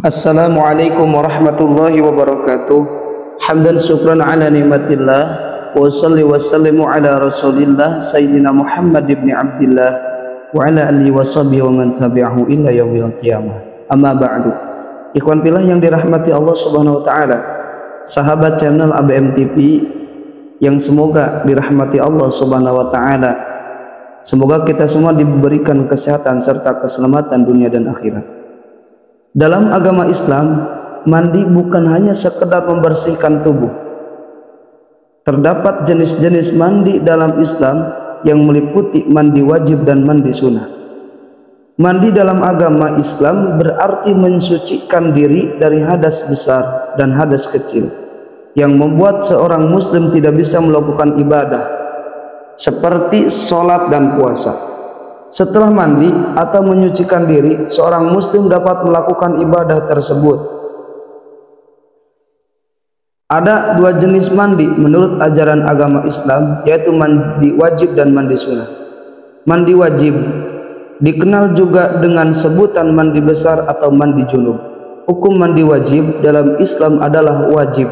Assalamualaikum warahmatullahi wabarakatuh. Hamdan syukran ala nikmatillah wa salli wa sallimu ala rasulillah sayyidina Muhammad ibn Abdillah wa ala alihi wa sahbihi wa man tabi'ahu ila yaumil qiyamah. Amma ba'du. Ikhwan fillah yang dirahmati Allah Subhanahu wa taala, sahabat channel ABM TV yang semoga dirahmati Allah Subhanahu wa taala. Semoga kita semua diberikan kesehatan serta keselamatan dunia dan akhirat. Dalam agama Islam, mandi bukan hanya sekedar membersihkan tubuh. Terdapat jenis-jenis mandi dalam Islam yang meliputi mandi wajib dan mandi sunnah. Mandi dalam agama Islam berarti mensucikan diri dari hadas besar dan hadas kecil yang membuat seorang muslim tidak bisa melakukan ibadah seperti sholat dan puasa. Setelah mandi atau menyucikan diri, seorang muslim dapat melakukan ibadah tersebut. Ada dua jenis mandi menurut ajaran agama Islam, yaitu mandi wajib dan mandi sunnah. Mandi wajib dikenal juga dengan sebutan mandi besar atau mandi junub. Hukum mandi wajib dalam Islam adalah wajib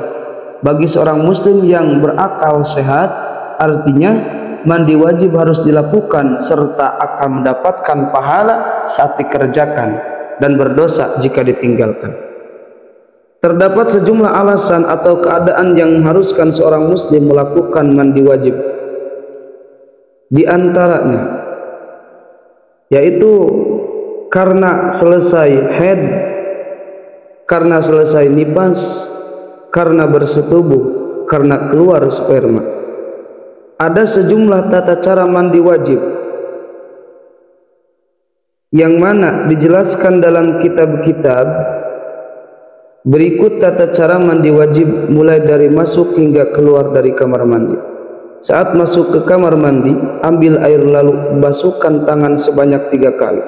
bagi seorang muslim yang berakal sehat. Artinya mandi wajib harus dilakukan serta akan mendapatkan pahala saat dikerjakan dan berdosa jika ditinggalkan. Terdapat sejumlah alasan atau keadaan yang mengharuskan seorang muslim melakukan mandi wajib. Di antaranya yaitu karena selesai haid, karena selesai nifas, karena bersetubuh, karena keluar sperma. Ada sejumlah tata cara mandi wajib yang mana dijelaskan dalam kitab-kitab. Berikut tata cara mandi wajib mulai dari masuk hingga keluar dari kamar mandi. Saat masuk ke kamar mandi, ambil air lalu basuhkan tangan sebanyak 3 kali.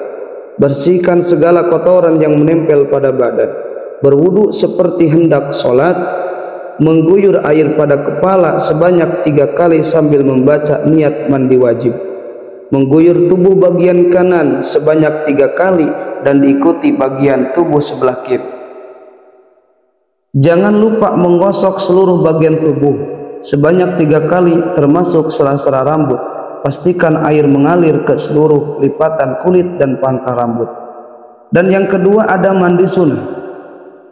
Bersihkan segala kotoran yang menempel pada badan. Berwudu seperti hendak sholat. Mengguyur air pada kepala sebanyak 3 kali sambil membaca niat mandi wajib. Mengguyur tubuh bagian kanan sebanyak 3 kali dan diikuti bagian tubuh sebelah kiri. Jangan lupa menggosok seluruh bagian tubuh sebanyak 3 kali termasuk sela-sela rambut. Pastikan air mengalir ke seluruh lipatan kulit dan pangkal rambut. Dan yang kedua ada mandi sunnah.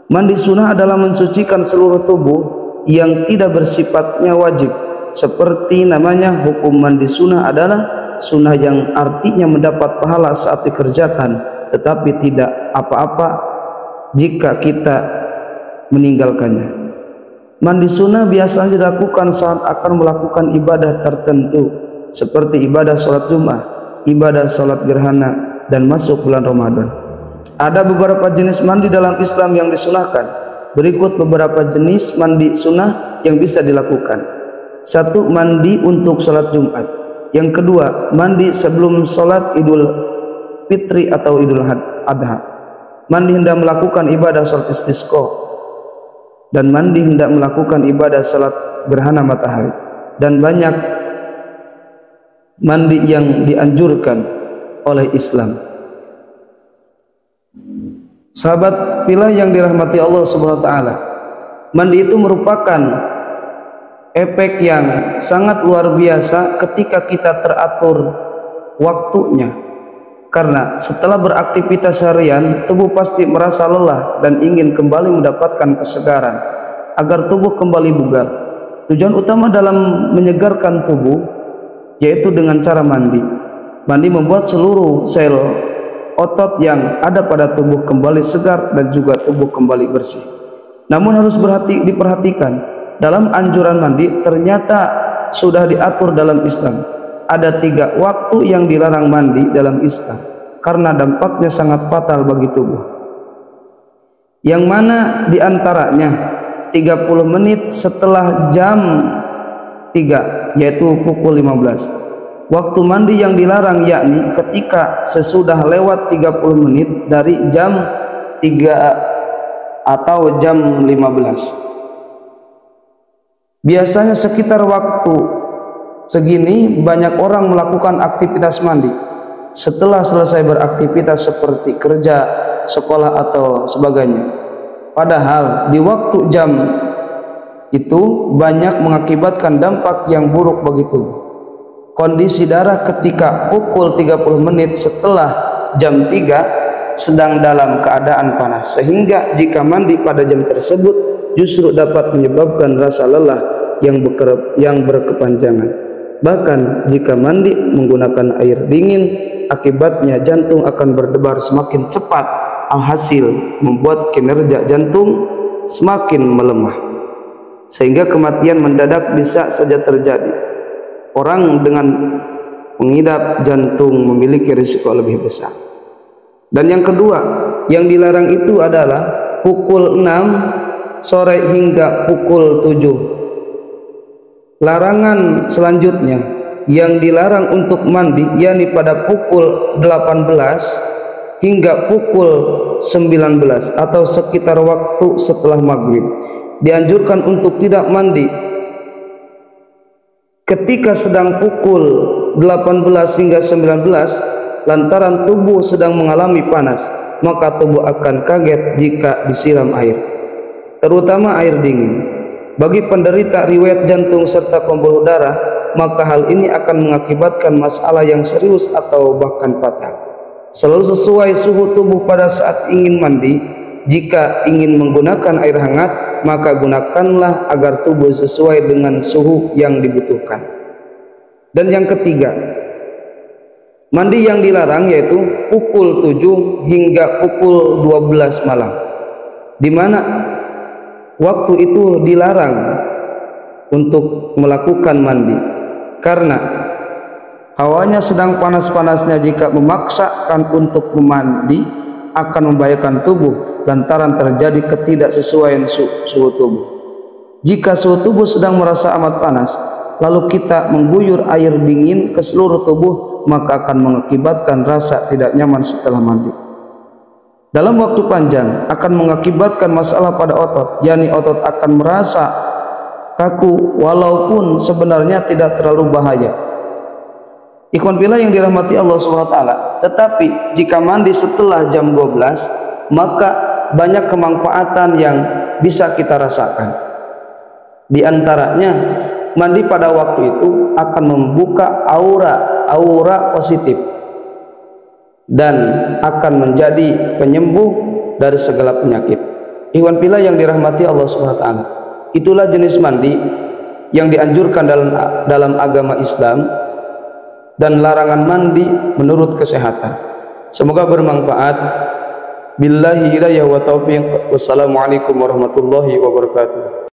Mandi sunnah adalah mensucikan seluruh tubuh yang tidak bersifatnya wajib. Seperti namanya, hukum mandi sunnah adalah sunnah yang artinya mendapat pahala saat dikerjakan, tetapi tidak apa-apa jika kita meninggalkannya. Mandi sunnah biasanya dilakukan saat akan melakukan ibadah tertentu, seperti ibadah sholat Jumat, ibadah sholat gerhana, dan masuk bulan Ramadan. Ada beberapa jenis mandi dalam Islam yang disunahkan. Berikut beberapa jenis mandi sunnah yang bisa dilakukan. 1. Mandi untuk sholat Jumat. Yang kedua, mandi sebelum sholat Idul Fitri atau Idul Adha. Mandi hendak melakukan ibadah sholat istisqa. Dan mandi hendak melakukan ibadah sholat gerhana matahari. Dan banyak mandi yang dianjurkan oleh Islam. Sahabat pilih yang dirahmati Allah Subhanahu wa taala, mandi itu merupakan efek yang sangat luar biasa ketika kita teratur waktunya. Karena setelah beraktivitas harian, tubuh pasti merasa lelah dan ingin kembali mendapatkan kesegaran agar tubuh kembali bugar. Tujuan utama dalam menyegarkan tubuh yaitu dengan cara mandi. Mandi membuat seluruh sel otot yang ada pada tubuh kembali segar dan juga tubuh kembali bersih. Namun harus diperhatikan, dalam anjuran mandi ternyata sudah diatur dalam Islam. Ada 3 waktu yang dilarang mandi dalam Islam karena dampaknya sangat fatal bagi tubuh. Yang mana diantaranya 30 menit setelah jam 3, yaitu pukul 15. Waktu mandi yang dilarang yakni ketika sesudah lewat 30 menit dari jam 3 atau jam 15. Biasanya sekitar waktu segini banyak orang melakukan aktivitas mandi. Setelah selesai beraktivitas seperti kerja, sekolah atau sebagainya. Padahal di waktu jam itu banyak mengakibatkan dampak yang buruk bagi tubuh. Kondisi darah ketika pukul 30 menit setelah jam 3 sedang dalam keadaan panas, sehingga jika mandi pada jam tersebut justru dapat menyebabkan rasa lelah yang berkepanjangan. Bahkan jika mandi menggunakan air dingin, akibatnya jantung akan berdebar semakin cepat, alhasil membuat kinerja jantung semakin melemah, sehingga kematian mendadak bisa saja terjadi. Orang dengan pengidap jantung memiliki risiko lebih besar. Dan yang kedua, yang dilarang itu adalah pukul 6 sore hingga pukul 7. Larangan selanjutnya yang dilarang untuk mandi yakni pada pukul 18 hingga pukul 19 atau sekitar waktu setelah maghrib. Dianjurkan untuk tidak mandi ketika sedang pukul 18 hingga 19 lantaran tubuh sedang mengalami panas, maka tubuh akan kaget jika disiram air, terutama air dingin. Bagi penderita riwayat jantung serta pembuluh darah, maka hal ini akan mengakibatkan masalah yang serius atau bahkan fatal. Selalu sesuai suhu tubuh pada saat ingin mandi. Jika ingin menggunakan air hangat, maka gunakanlah agar tubuh sesuai dengan suhu yang dibutuhkan. Dan yang ketiga, mandi yang dilarang yaitu pukul 7 hingga pukul 12 malam, di mana waktu itu dilarang untuk melakukan mandi karena hawanya sedang panas-panasnya. Jika memaksakan untuk memandi akan membahayakan tubuh lantaran terjadi ketidaksesuaian suhu tubuh. Jika suhu tubuh sedang merasa amat panas, lalu kita mengguyur air dingin ke seluruh tubuh, maka akan mengakibatkan rasa tidak nyaman setelah mandi. Dalam waktu panjang akan mengakibatkan masalah pada otot, yakni otot akan merasa kaku walaupun sebenarnya tidak terlalu bahaya. Ikhwan fillah yang dirahmati Allah SWT, tetapi jika mandi setelah jam 12, maka banyak kemanfaatan yang bisa kita rasakan. Di antaranya, mandi pada waktu itu akan membuka aura positif dan akan menjadi penyembuh dari segala penyakit. Ikhwan fillah yang dirahmati Allah SWT, itulah jenis mandi yang dianjurkan dalam agama Islam dan larangan mandi menurut kesehatan. Semoga bermanfaat. Billahi hidayah wa taufiq. Wassalamualaikum warahmatullahi wabarakatuh.